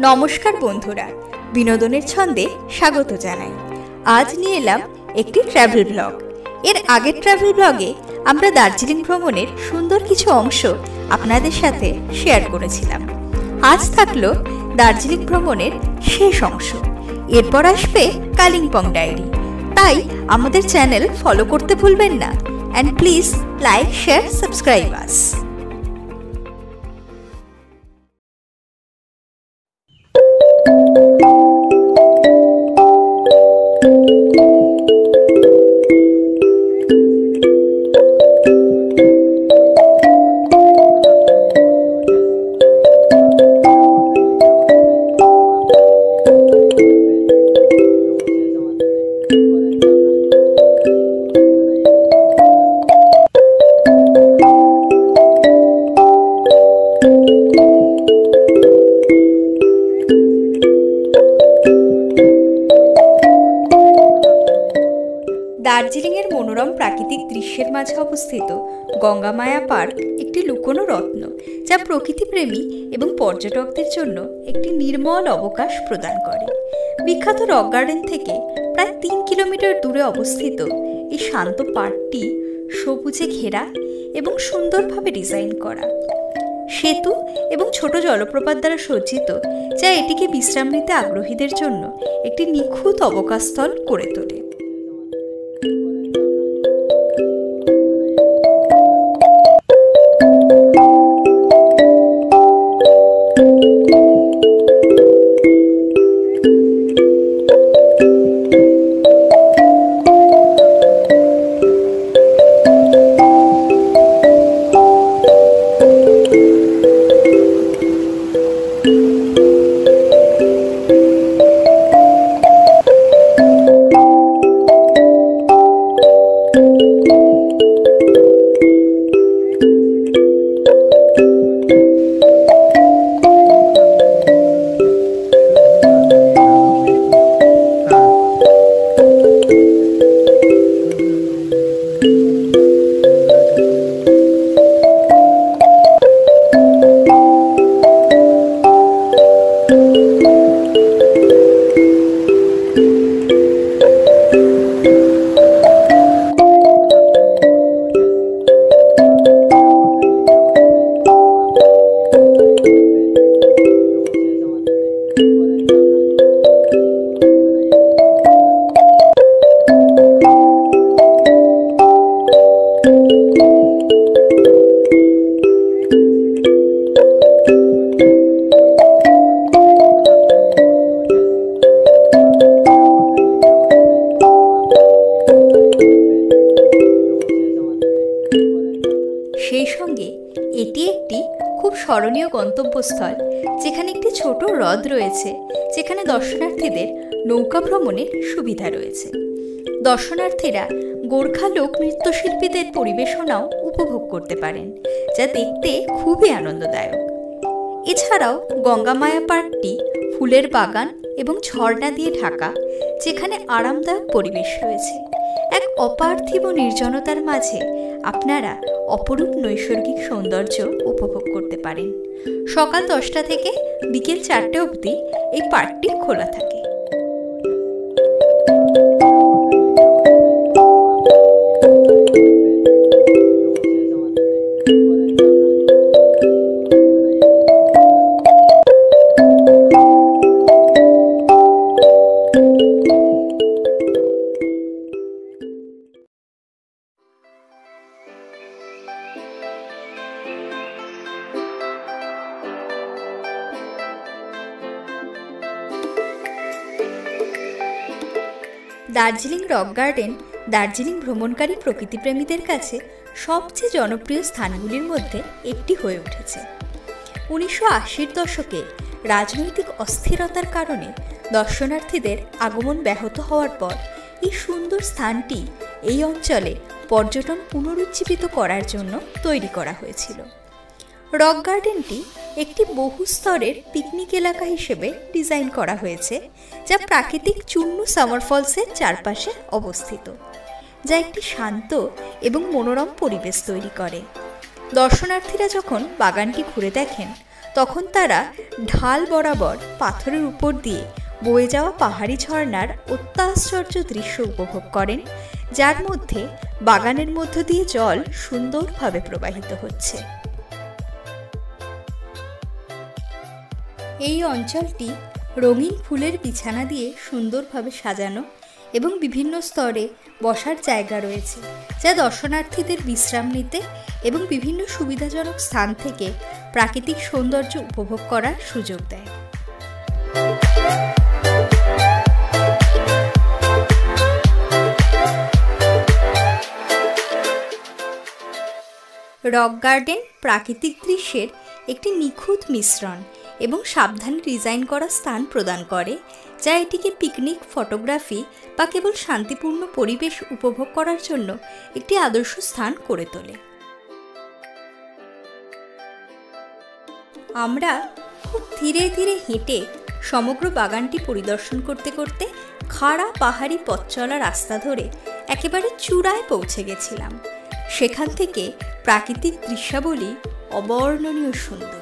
নমস্কার বন্ধুরা, বিনোদনের ছন্দে স্বাগত জানাই। আজ নিয়ে এলাম একটি ট্রাভেল ব্লগ। এর আগের ট্রাভেল ব্লগে আমরা দার্জিলিং ভ্রমণের সুন্দর কিছু অংশ আপনাদের সাথে শেয়ার করেছিলাম। আজ থাকলো দার্জিলিং ভ্রমণের শেষ অংশ। এরপর আসবে কালিম্পং ডায়েরি। তাই আমাদের চ্যানেল ফলো করতে ভুলবেন না। And please like, share, subscribe us. দার্জিলিংয়ের মনোরম প্রাকৃতিক দৃশ্যের মাঝে অবস্থিত গঙ্গামায়া পার্ক একটি লুকোনো রত্ন, যা প্রকৃতিপ্রেমী এবং পর্যটকদের জন্য একটি নির্মল অবকাশ প্রদান করে। বিখ্যাত রক গার্ডেন থেকে প্রায় 3 কিলোমিটার দূরে অবস্থিত এই শান্ত পার্কটি সবুজে ঘেরা এবং সুন্দরভাবে ডিজাইন করা। সেতু এবং ছোট জলপ্রপাত দ্বারা সজ্জিত, যা এটিকে বিশ্রাম নিতে আগ্রহীদের জন্য একটি নিখুঁত অবকাশস্থল করে তোলে। সেই সঙ্গে এটি একটি খুব স্মরণীয় গন্তব্যস্থল, যেখানে একটি ছোট হ্রদ রয়েছে, যেখানে দর্শনার্থীদের নৌকা ভ্রমণের সুবিধা রয়েছে। দর্শনার্থীরা গোর্খা লোক নৃত্যশিল্পীদের পরিবেশনাও উপভোগ করতে পারেন, যা দেখতে খুবই আনন্দদায়ক। এছাড়াও গঙ্গামায়া পার্কটি ফুলের বাগান এবং ঝর্ণা দিয়ে ঢাকা, যেখানে আরামদায়ক পরিবেশ রয়েছে। এক অপার্থিব নির্জনতার মাঝে আপনারা অপরূপ নৈসর্গিক সৌন্দর্য উপভোগ করতে পারেন। সকাল 10টা থেকে বিকেল 4টে অবধি এই পার্কটি খোলা থাকে। দার্জিলিং রক গার্ডেন দার্জিলিং ভ্রমণকারী প্রকৃতিপ্রেমীদের কাছে সবচেয়ে জনপ্রিয় স্থানগুলির মধ্যে একটি হয়ে উঠেছে। 1980-র দশকে রাজনৈতিক অস্থিরতার কারণে দর্শনার্থীদের আগমন ব্যাহত হওয়ার পর এই সুন্দর স্থানটি এই অঞ্চলে পর্যটন পুনরুজ্জীবিত করার জন্য তৈরি করা হয়েছিল। রক গার্ডেনটি একটি বহুস্তরের পিকনিক এলাকা হিসেবে ডিজাইন করা হয়েছে, যা প্রাকৃতিক চুন্নু সামার ফলসের চারপাশে অবস্থিত, যা একটি শান্ত এবং মনোরম পরিবেশ তৈরি করে। দর্শনার্থীরা যখন বাগানটি ঘুরে দেখেন, তখন তারা ঢাল বরাবর পাথরের উপর দিয়ে বয়ে যাওয়া পাহাড়ি ঝর্ণার অত্যাশ্চর্য দৃশ্য উপভোগ করেন, যার মধ্যে বাগানের মধ্য দিয়ে জল সুন্দরভাবে প্রবাহিত হচ্ছে। এই অঞ্চলটি রঙিন ফুলের বিছানা দিয়ে সুন্দরভাবে সাজানো এবং বিভিন্ন স্তরে বসার জায়গা রয়েছে, যা দর্শনার্থীদের বিশ্রাম নিতে এবং বিভিন্ন সুবিধাজনক স্থান থেকে প্রাকৃতিক সৌন্দর্য উপভোগ করার সুযোগ দেয়। রক গার্ডেন প্রাকৃতিক দৃশ্যের একটি নিখুঁত মিশ্রণ এবং সাবধানে ডিজাইন করা স্থান প্রদান করে, যা এটিকে পিকনিক, ফটোগ্রাফি বা কেবল শান্তিপূর্ণ পরিবেশ উপভোগ করার জন্য একটি আদর্শ স্থান করে তোলে। আমরা খুব ধীরে ধীরে হেঁটে সমগ্র বাগানটি পরিদর্শন করতে করতে খাড়া পাহাড়ি পথ চলা রাস্তা ধরে একেবারে চূড়ায় পৌঁছে গেছিলাম। সেখান থেকে প্রাকৃতিক দৃশ্যাবলী অবর্ণনীয় সুন্দর।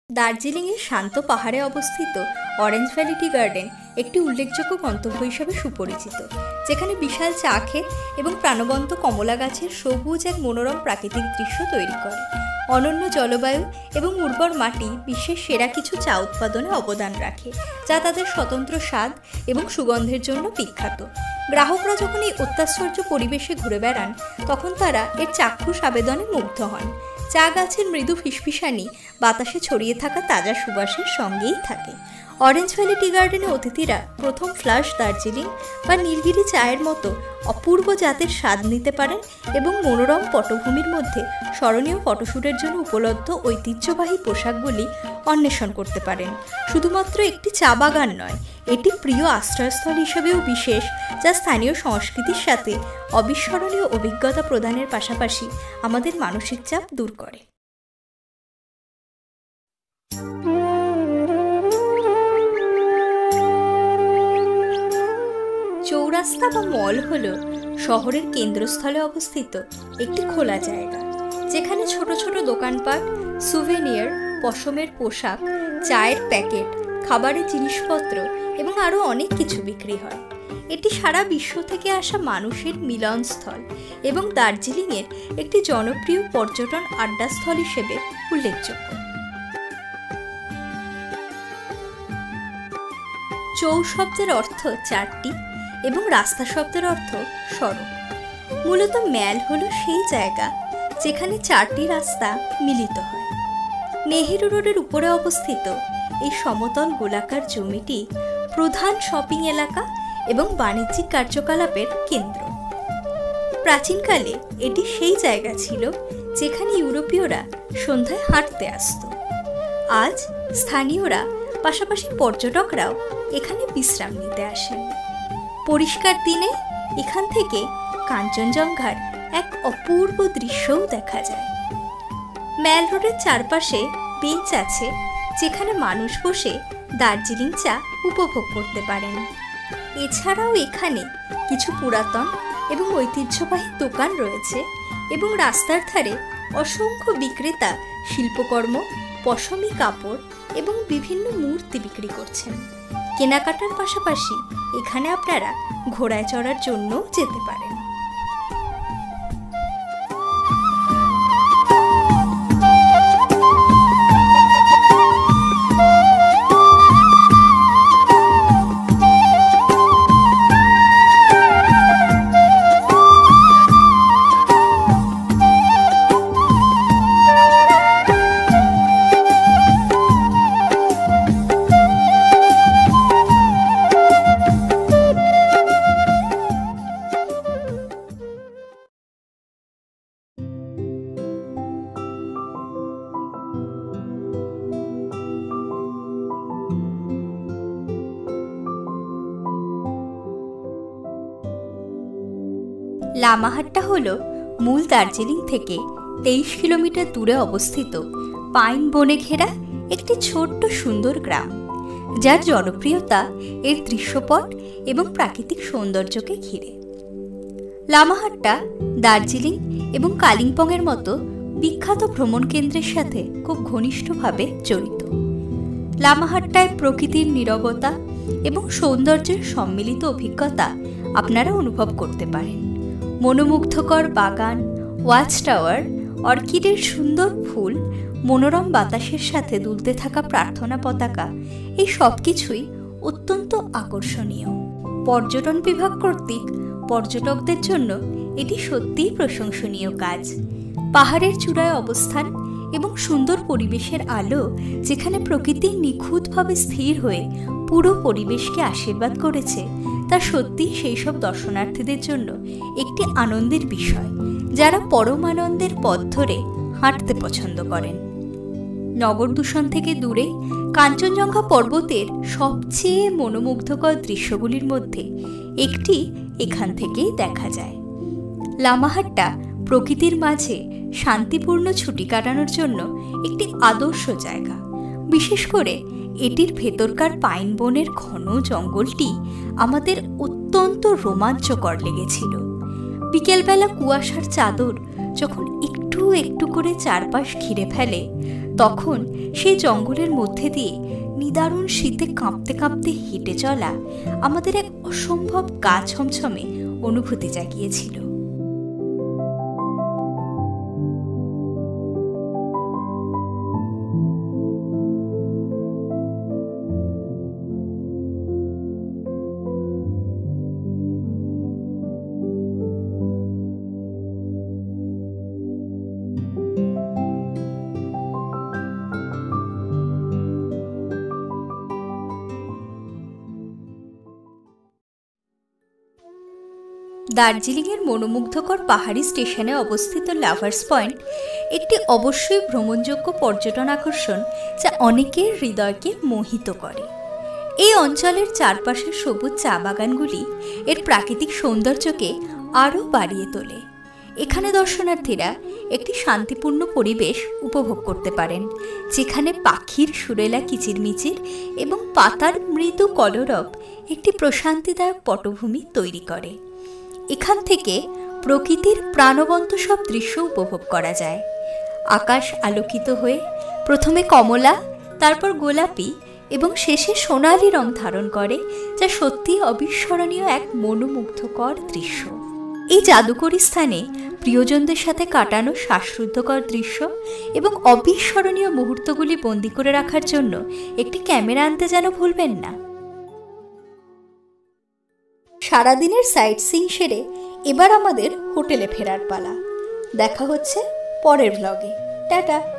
দার্জিলিংয়ের শান্ত পাহাড়ে অবস্থিত অরেঞ্জ ভ্যালি টি গার্ডেন একটি উল্লেখযোগ্য গন্তব্য হিসাবে সুপরিচিত, যেখানে বিশাল চা ক্ষেত এবং প্রাণবন্ত কমলা গাছের সবুজ এক মনোরম প্রাকৃতিক দৃশ্য তৈরি করে। অনন্য জলবায়ু এবং উর্বর মাটি বিশ্বের সেরা কিছু চা উৎপাদনে অবদান রাখে, যা তাদের স্বতন্ত্র স্বাদ এবং সুগন্ধের জন্য বিখ্যাত। গ্রাহকরা যখন এই অত্যাশ্চর্য পরিবেশে ঘুরে বেড়ান, তখন তারা এর চাক্ষুষ আবেদনে মুগ্ধ হন। চা গাছের মৃদু ফিসফিসানি বাতাসে ছড়িয়ে থাকা তাজা সুবাসের সঙ্গেই থাকে। অরেঞ্জ ভ্যালি টি গার্ডেনে অতিথিরা প্রথম ফ্লাশ দার্জিলিং বা নীলগিরি চায়ের মতো অপূর্ব জাতের স্বাদ নিতে পারেন এবং মনোরম পটভূমির মধ্যে স্মরণীয় ফটোশ্যুটের জন্য উপলব্ধ ঐতিহ্যবাহী পোশাকগুলি অন্বেষণ করতে পারেন। শুধুমাত্র একটি চা বাগান নয়, এটি প্রিয় আশ্রয়স্থল হিসেবেও বিশেষ, যা স্থানীয় সংস্কৃতির সাথে অবিস্মরণীয় অভিজ্ঞতা প্রদানের পাশাপাশি আমাদের মানসিক চাপ দূর করে। চৌরাস্তা বা মল হল শহরের কেন্দ্রস্থলে অবস্থিত একটি খোলা জায়গা, যেখানে ছোট ছোট দোকানপাট, সুভেনিয়ার, পশমের পোশাক, চায়ের প্যাকেট, খাবারের জিনিসপত্র এবং আরও অনেক কিছু বিক্রি হয়। এটি সারা বিশ্ব থেকে আসা মানুষের মিলনস্থল এবং দার্জিলিংয়ের একটি জনপ্রিয় পর্যটন আড্ডাস্থল হিসেবে উল্লেখযোগ্য। চৌ শব্দের অর্থ চারটি এবং রাস্তা শব্দের অর্থ সড়ক। মূলত ম্যাল হলো সেই জায়গা যেখানে চারটি রাস্তা মিলিত হয়। নেহেরু রোডের উপরে অবস্থিত এই সমতল গোলাকার জমিটি প্রধান শপিং এলাকা এবং বাণিজ্যিক কার্যকলাপের কেন্দ্র। প্রাচীনকালে এটি সেই জায়গা ছিল যেখানে ইউরোপীয়রা সন্ধ্যায় হাঁটতে আসত। আজ স্থানীয়রা পাশাপাশি পর্যটকরাও এখানে বিশ্রাম নিতে আসেন। পরিষ্কার দিনে এখান থেকে কাঞ্চনজঙ্ঘার এক অপূর্ব দৃশ্যও দেখা যায়। ম্যাল রোডের চারপাশে বেঞ্চ আছে, যেখানে মানুষ বসে দার্জিলিং চা উপভোগ করতে পারেন। এছাড়াও এখানে কিছু পুরাতন এবং ঐতিহ্যবাহী দোকান রয়েছে এবং রাস্তার ধারে অসংখ্য বিক্রেতা শিল্পকর্ম, পশমি কাপড় এবং বিভিন্ন মূর্তি বিক্রি করছেন। কেনাকাটার পাশাপাশি এখানে আপনারা ঘোড়ায় চড়ার জন্যও যেতে পারেন। লামাহাট্টা হল মূল দার্জিলিং থেকে 23 কিলোমিটার দূরে অবস্থিত পাইন বনে ঘেরা একটি ছোট্ট সুন্দর গ্রাম, যার জনপ্রিয়তা এর দৃশ্যপট এবং প্রাকৃতিক সৌন্দর্যকে ঘিরে। লামাহাট্টা দার্জিলিং এবং কালিম্পংয়ের মতো বিখ্যাত ভ্রমণ কেন্দ্রের সাথে খুব ঘনিষ্ঠভাবে জড়িত। লামাহাট্টায় প্রকৃতির নীরবতা এবং সৌন্দর্যের সম্মিলিত অভিজ্ঞতা আপনারা অনুভব করতে পারেন। মনোমুগ্ধকর বাগান, ওয়াচ টাওয়ার, অর্কিডের সুন্দর ফুল, মনোরম বাতাসের সাথে দুলতে থাকা প্রার্থনা পতাকা, এই সব কিছুই অত্যন্ত আকর্ষণীয়। পর্যটন বিভাগ কর্তৃক পর্যটকদের জন্য এটি সত্যিই প্রশংসনীয় কাজ। পাহাড়ের চূড়ায় অবস্থান এবং সুন্দর পরিবেশের আলো, যেখানে প্রকৃতি নিখুঁতভাবে স্থির হয়ে পুরো পরিবেশকে আশীর্বাদ করেছে, তা সত্যিই সেই সব দর্শনার্থীদের জন্য একটি আনন্দের বিষয় যারা পরমানন্দের পথ ধরে হাঁটতে পছন্দ করেন। নগর দূষণ থেকে দূরে কাঞ্চনজঙ্ঘা পর্বতের সবচেয়ে মনোমুগ্ধকর দৃশ্যগুলির মধ্যে একটি এখান থেকেই দেখা যায়। লামাহাট্টা প্রকৃতির মাঝে শান্তিপূর্ণ ছুটি কাটানোর জন্য একটি আদর্শ জায়গা। বিশেষ করে এটির ভেতরকার পাইন বনের ঘন জঙ্গলটি আমাদের অত্যন্ত রোমাঞ্চকর লেগেছিল। বিকেলবেলা কুয়াশার চাদর যখন একটু একটু করে চারপাশ ঘিরে ফেলে, তখন সেই জঙ্গলের মধ্যে দিয়ে নিদারুণ শীতে কাঁপতে কাঁপতে হেঁটে চলা আমাদের এক অসম্ভব গা ছমছমে অনুভূতি জাগিয়েছিল। দার্জিলিংয়ের মনোমুগ্ধকর পাহাড়ি স্টেশনে অবস্থিত লাভার্স পয়েন্ট একটি অবশ্যই ভ্রমণযোগ্য পর্যটন আকর্ষণ, যা অনেকের হৃদয়কে মোহিত করে। এই অঞ্চলের চারপাশের সবুজ চা বাগানগুলি এর প্রাকৃতিক সৌন্দর্যকে আরও বাড়িয়ে তোলে। এখানে দর্শনার্থীরা একটি শান্তিপূর্ণ পরিবেশ উপভোগ করতে পারেন, যেখানে পাখির সুরেলা কিচিরমিচির এবং পাতার মৃদু কলরব একটি প্রশান্তিদায়ক পটভূমি তৈরি করে। এখান থেকে প্রকৃতির প্রাণবন্ত সব দৃশ্য উপভোগ করা যায়। আকাশ আলোকিত হয়ে প্রথমে কমলা, তারপর গোলাপি এবং শেষে সোনালি রং ধারণ করে, যা সত্যি অবিস্মরণীয় এক মনোমুগ্ধকর দৃশ্য। এই জাদুকরী স্থানে প্রিয়জনদের সাথে কাটানো শ্বাসরুদ্ধকর দৃশ্য এবং অবিস্মরণীয় মুহূর্তগুলি বন্দী করে রাখার জন্য একটি ক্যামেরা আনতে যেন ভুলবেন না। সারাদিনের সাইট সিইং সেরে এবার আমাদের হোটেলে ফেরার পালা। দেখা হচ্ছে পরের ভ্লগে। টাটা।